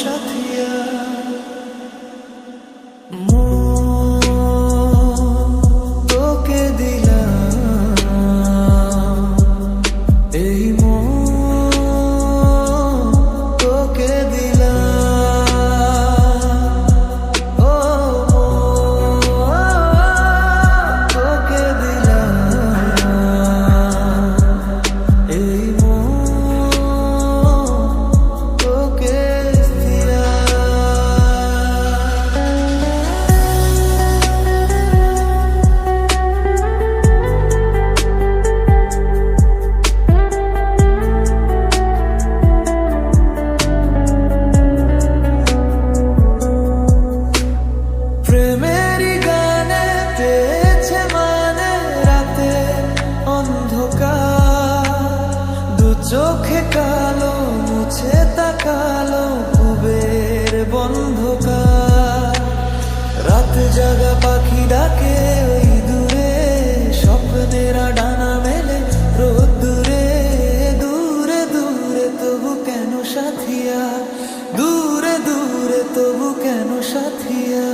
সাথিয়া। তোকে দিলাম এই তোকে দিলাম, ও তোকে দিলাম এই তোকে দিয়া। প্রেমেরই গানে পেয়েছে মানে রাতে অন্ধকার, দু চোখে কালো মুছে তাকালো কুবের বন্ধকার। রাত জাগা পাখি ডাকে ওই দূরে, স্বপ্নেরা ডানা মেলে রোদ্দুরে। দূরে দূরে তবু কেন সাথিয়া, দূরে দূরে তবু কেন সাথিয়া।